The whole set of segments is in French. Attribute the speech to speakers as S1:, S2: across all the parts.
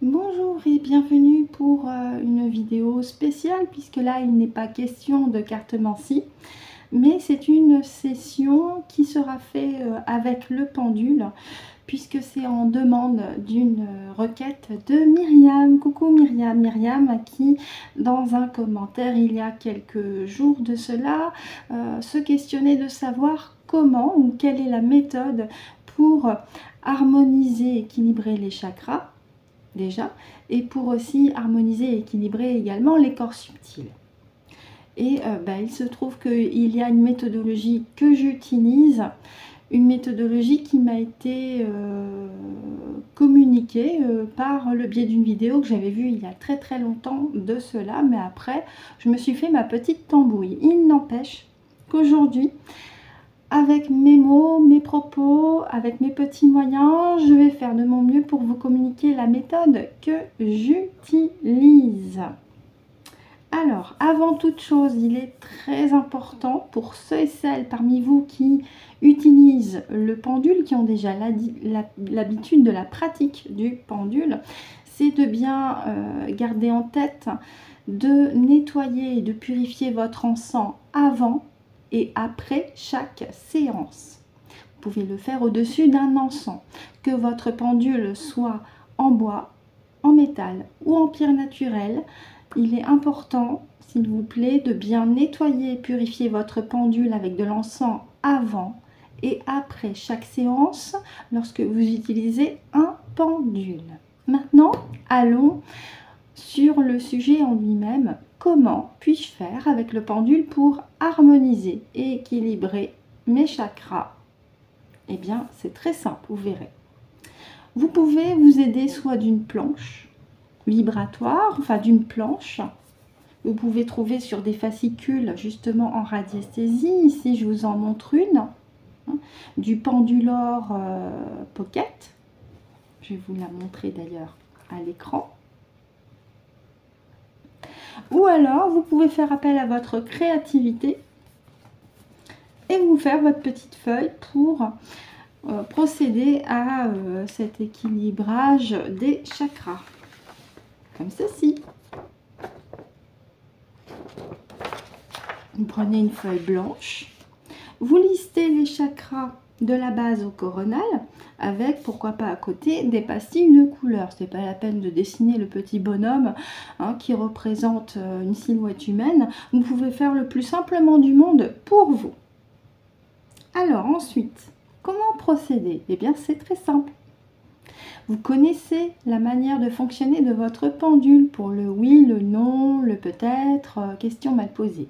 S1: Bonjour et bienvenue pour une vidéo spéciale puisque là il n'est pas question de cartomancie mais c'est une session qui sera faite avec le pendule puisque c'est en demande d'une requête de Myriam. Coucou Myriam, Myriam qui dans un commentaire il y a quelques jours de cela se questionnait de savoir comment ou quelle est la méthode pour harmoniser, équilibrer les chakras déjà, et pour aussi harmoniser et équilibrer également les corps subtils. Et il se trouve qu'il y a une méthodologie que j'utilise, une méthodologie qui m'a été communiquée par le biais d'une vidéo que j'avais vue il y a très longtemps de cela, mais après je me suis fait ma petite tambouille. Il n'empêche qu'aujourd'hui, avec mes mots, mes propos, avec mes petits moyens, je vais faire de mon mieux pour vous communiquer la méthode que j'utilise. Alors, avant toute chose, il est très important pour ceux et celles parmi vous qui utilisent le pendule, qui ont déjà l'habitude de la pratique du pendule, c'est de bien garder en tête de nettoyer et de purifier votre encens avant et après chaque séance. Vous pouvez le faire au-dessus d'un encens, que votre pendule soit en bois, en métal ou en pierre naturelle. Il est important, s'il vous plaît, de bien nettoyer et purifier votre pendule avec de l'encens avant et après chaque séance lorsque vous utilisez un pendule. Maintenant, allons sur le sujet en lui-même. Comment puis-je faire avec le pendule pour harmoniser et équilibrer mes chakras? Eh bien, c'est très simple, vous verrez. Vous pouvez vous aider soit d'une planche vibratoire, enfin d'une planche. Vous pouvez trouver sur des fascicules justement en radiesthésie. Ici, je vous en montre une. Du Pendulor Pocket. Je vais vous la montrer d'ailleurs à l'écran. Ou alors, vous pouvez faire appel à votre créativité et vous faire votre petite feuille pour procéder à cet équilibrage des chakras. Comme ceci. Vous prenez une feuille blanche. Vous listez les chakras de la base au coronal avec, pourquoi pas à côté, des pastilles de couleur. Ce n'est pas la peine de dessiner le petit bonhomme qui représente une silhouette humaine. Vous pouvez faire le plus simplement du monde pour vous. Alors ensuite, comment procéder? Eh bien c'est très simple. Vous connaissez la manière de fonctionner de votre pendule pour le oui, le non, le peut-être, question mal posée.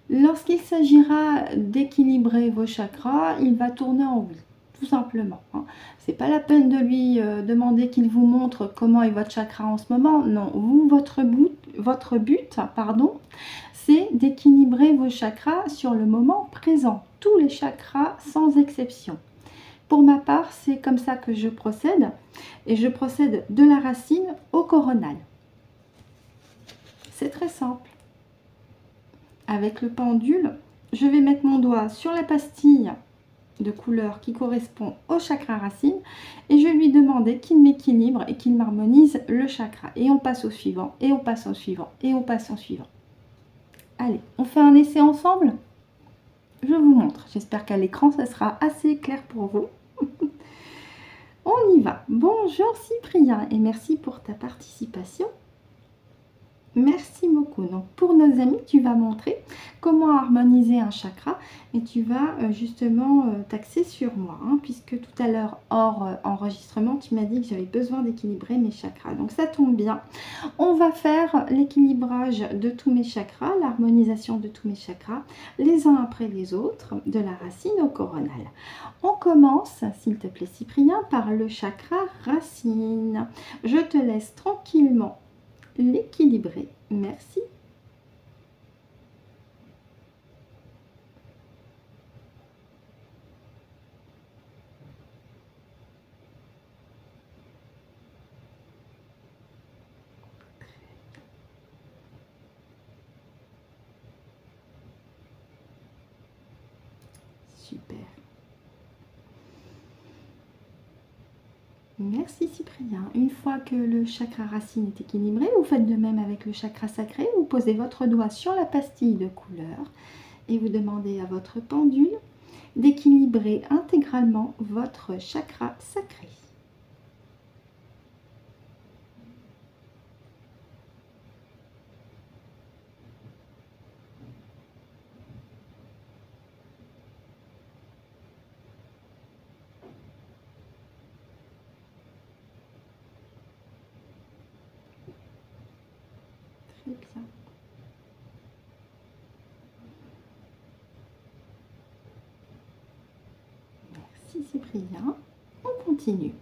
S1: Lorsqu'il s'agira d'équilibrer vos chakras, il va tourner en oui, tout simplement. C'est pas la peine de lui demander qu'il vous montre comment est votre chakra en ce moment. Non, vous, votre but, c'est d'équilibrer vos chakras sur le moment présent. Tous les chakras sans exception. Pour ma part, c'est comme ça que je procède. Et je procède de la racine au coronal. C'est très simple. Avec le pendule, je vais mettre mon doigt sur la pastille de couleur qui correspond au chakra racine et je vais lui demander qu'il m'équilibre et qu'il m'harmonise le chakra. Et on passe au suivant, et on passe au suivant, et on passe au suivant. Allez, on fait un essai ensemble? Je vous montre. J'espère qu'à l'écran, ça sera assez clair pour vous. On y va. Bonjour Cyprien et merci pour ta participation. Merci beaucoup. Donc pour nos amis, tu vas montrer comment harmoniser un chakra et tu vas justement t'axer sur moi, puisque tout à l'heure hors enregistrement, tu m'as dit que j'avais besoin d'équilibrer mes chakras. Donc ça tombe bien. On va faire l'équilibrage de tous mes chakras, l'harmonisation de tous mes chakras, les uns après les autres, de la racine au coronal. On commence, s'il te plaît Cyprien, par le chakra racine. Je te laisse tranquillement l'équilibrer. Merci. Super. Merci Cyprien. Une fois que le chakra racine est équilibré, vous faites de même avec le chakra sacré. Vous posez votre doigt sur la pastille de couleur et vous demandez à votre pendule d'équilibrer intégralement votre chakra sacré. Très bien. Merci Cyprien. On continue.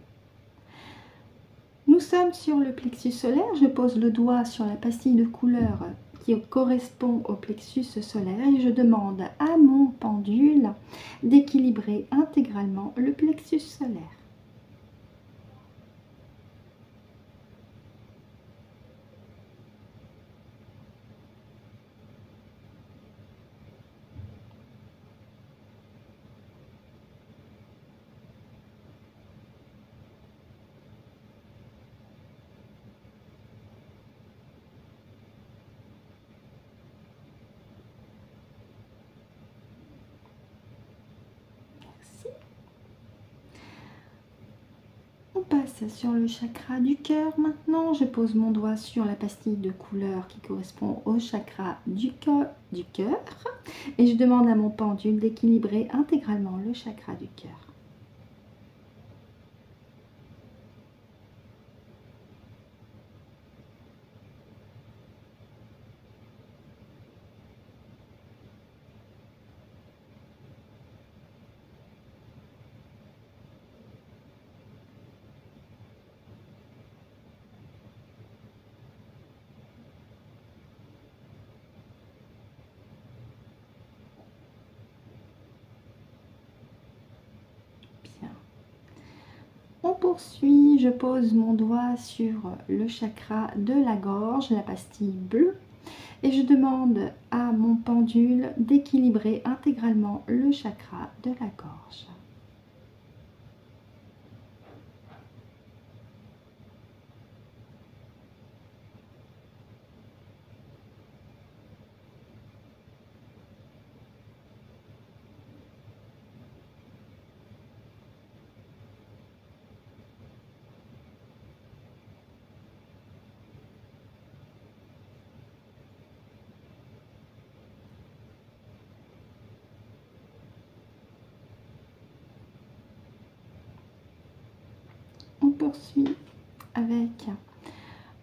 S1: Nous sommes sur le plexus solaire. Je pose le doigt sur la pastille de couleur qui correspond au plexus solaire et je demande à mon pendule d'équilibrer intégralement le plexus solaire. On passe sur le chakra du cœur maintenant. Je pose mon doigt sur la pastille de couleur qui correspond au chakra du cœur et je demande à mon pendule d'équilibrer intégralement le chakra du cœur. On poursuit, je pose mon doigt sur le chakra de la gorge, la pastille bleue, et je demande à mon pendule d'équilibrer intégralement le chakra de la gorge. On poursuit avec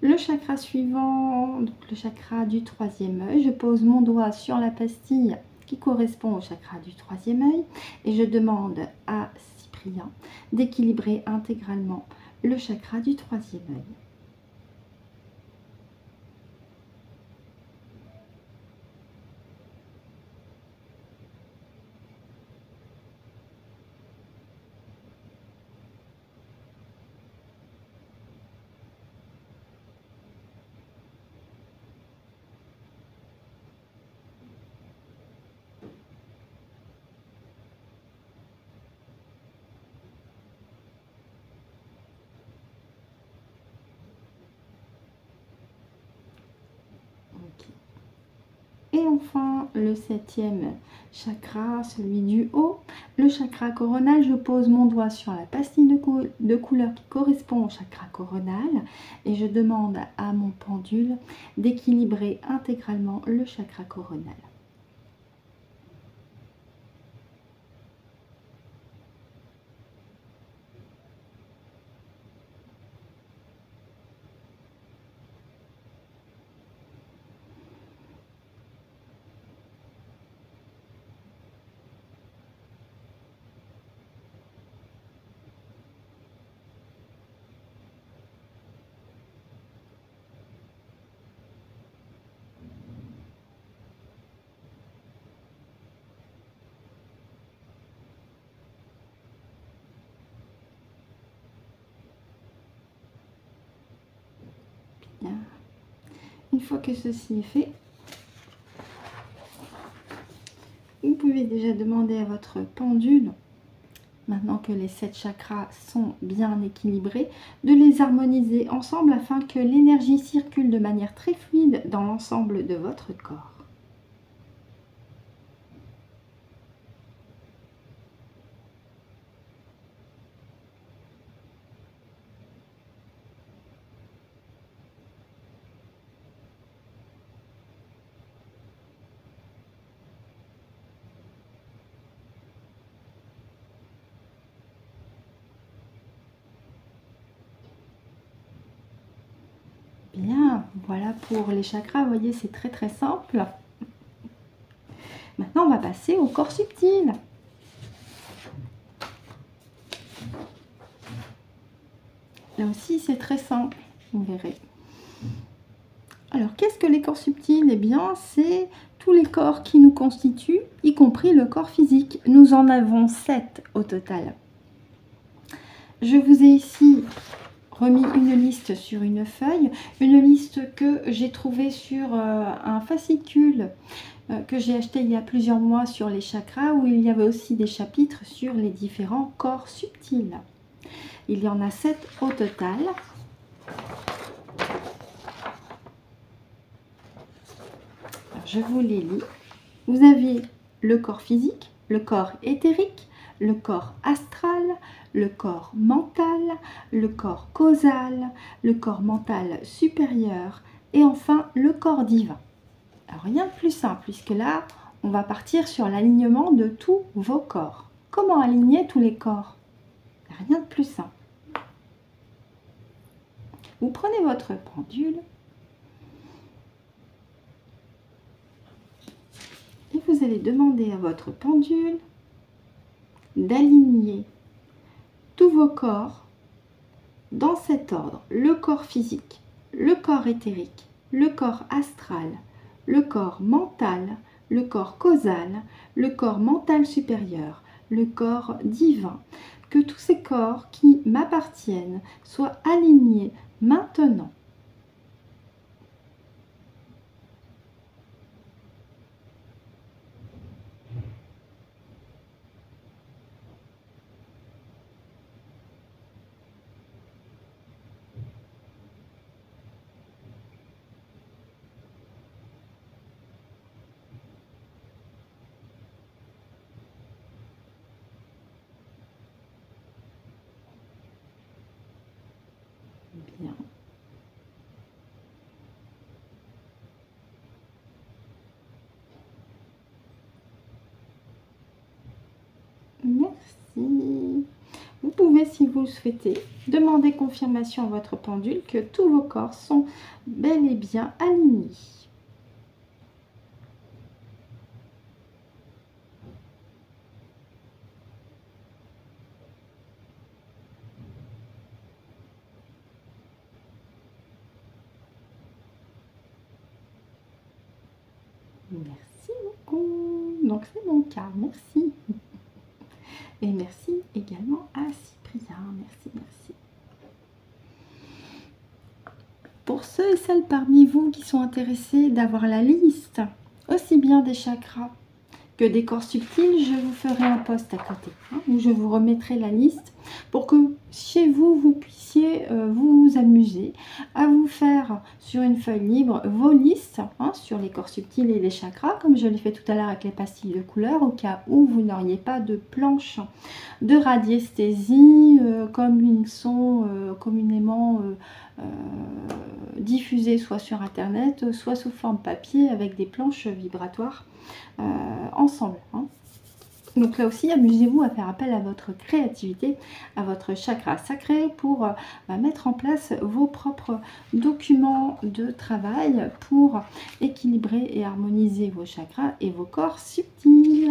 S1: le chakra suivant, donc le chakra du troisième œil. Je pose mon doigt sur la pastille qui correspond au chakra du troisième œil et je demande à Cyprien d'équilibrer intégralement le chakra du troisième œil. Et enfin, le septième chakra, celui du haut, le chakra coronal. Je pose mon doigt sur la pastille de couleur qui correspond au chakra coronal et je demande à mon pendule d'équilibrer intégralement le chakra coronal. Bien. Une fois que ceci est fait, vous pouvez déjà demander à votre pendule maintenant que les 7 chakras sont bien équilibrés, de les harmoniser ensemble afin que l'énergie circule de manière très fluide dans l'ensemble de votre corps. Bien, voilà pour les chakras, vous voyez, c'est très très simple. Maintenant, on va passer au corps subtil. Là aussi, c'est très simple, vous verrez. Alors, qu'est-ce que les corps subtils? Eh bien, c'est tous les corps qui nous constituent, y compris le corps physique. Nous en avons 7 au total. Je vous ai ici remis une liste sur une feuille, une liste que j'ai trouvée sur un fascicule que j'ai acheté il y a plusieurs mois sur les chakras, où il y avait aussi des chapitres sur les différents corps subtils. Il y en a 7 au total. Alors, je vous les lis. Vous avez le corps physique, le corps éthérique, le corps astral, le corps mental, le corps causal, le corps mental supérieur et enfin le corps divin. Alors rien de plus simple puisque là, on va partir sur l'alignement de tous vos corps. Comment aligner tous les corps? Rien de plus simple. Vous prenez votre pendule et vous allez demander à votre pendule d'aligner tous vos corps dans cet ordre. Le corps physique, le corps éthérique, le corps astral, le corps mental, le corps causal, le corps mental supérieur, le corps divin. Que tous ces corps qui m'appartiennent soient alignés maintenant. Bien. Merci. Vous pouvez, si vous le souhaitez, demander confirmation à votre pendule que tous vos corps sont bel et bien alignés. Merci beaucoup. Donc c'est mon cas. Merci. Et merci également à Cyprien. Merci, merci. Pour ceux et celles parmi vous qui sont intéressés d'avoir la liste, aussi bien des chakras que des corps subtils, je vous ferai un post à côté, où je vous remettrai la liste pour que chez vous, vous puissiez vous amuser à vous faire sur une feuille libre vos listes sur les corps subtils et les chakras, comme je l'ai fait tout à l'heure avec les pastilles de couleur, au cas où vous n'auriez pas de planche de radiesthésie comme ils sont communément diffusés soit sur internet, soit sous forme papier avec des planches vibratoires ensemble. Donc là aussi, amusez-vous à faire appel à votre créativité, à votre chakra sacré pour mettre en place vos propres documents de travail pour équilibrer et harmoniser vos chakras et vos corps subtils.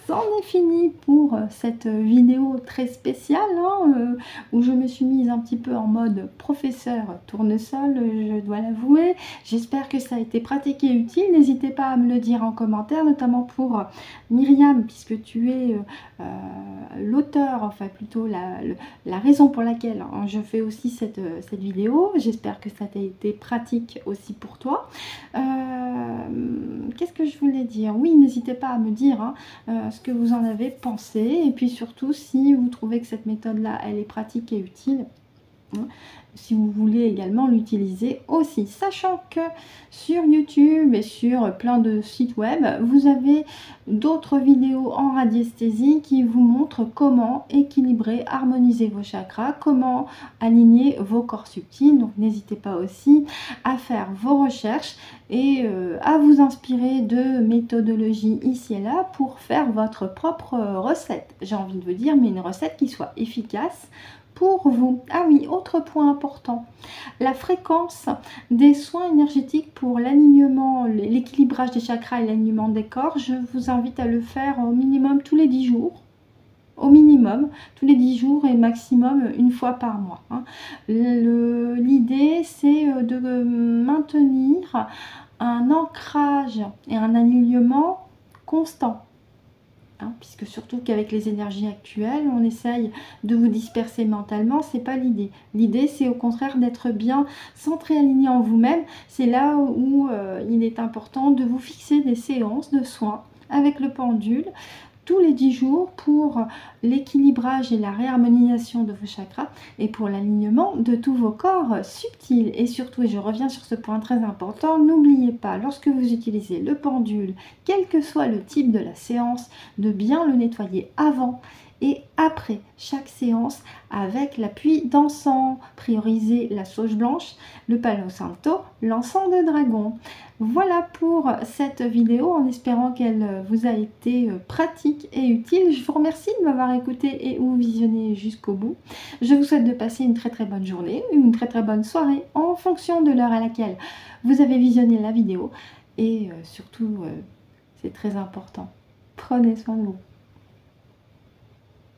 S1: C'en est fini pour cette vidéo très spéciale où je me suis mise un petit peu en mode professeur tournesol, je dois l'avouer. J'espère que ça a été pratique et utile. N'hésitez pas à me le dire en commentaire, notamment pour Myriam, puisque tu es l'auteur, enfin plutôt la raison pour laquelle je fais aussi cette vidéo. J'espère que ça t'a été pratique aussi pour toi. Qu'est-ce que je voulais dire? Oui, n'hésitez pas à me dire ce ce que vous en avez pensé. Et puis surtout, si vous trouvez que cette méthode-là, elle est pratique et utile, hein, si vous voulez également l'utiliser aussi. Sachant que sur YouTube et sur plein de sites web, vous avez d'autres vidéos en radiesthésie qui vous montrent comment équilibrer, harmoniser vos chakras, comment aligner vos corps subtils. Donc n'hésitez pas aussi à faire vos recherches et à vous inspirer de méthodologies ici et là pour faire votre propre recette. J'ai envie de vous dire, mais une recette qui soit efficace pour vous. Ah oui, autre point important, la fréquence des soins énergétiques pour l'alignement, l'équilibrage des chakras et l'alignement des corps, je vous invite à le faire au minimum tous les 10 jours. Au minimum, tous les 10 jours et maximum une fois par mois. L'idée, c'est de maintenir un ancrage et un alignement constant. Puisque surtout qu'avec les énergies actuelles, on essaye de vous disperser mentalement, c'est pas l'idée. L'idée, c'est au contraire d'être bien centré, aligné en vous-même. C'est là où il est important de vous fixer des séances de soins avec le pendule tous les 10 jours pour l'équilibrage et la réharmonisation de vos chakras et pour l'alignement de tous vos corps subtils. Et surtout, et je reviens sur ce point très important, n'oubliez pas, lorsque vous utilisez le pendule, quel que soit le type de la séance, de bien le nettoyer avant et après chaque séance avec l'appui d'encens. Priorisez la sauge blanche, le palo santo, l'encens de dragon. Voilà pour cette vidéo, en espérant qu'elle vous a été pratique et utile. Je vous remercie de m'avoir écouté et ou visionné jusqu'au bout. Je vous souhaite de passer une très bonne journée, une très bonne soirée en fonction de l'heure à laquelle vous avez visionné la vidéo. Et surtout, c'est très important, prenez soin de vous.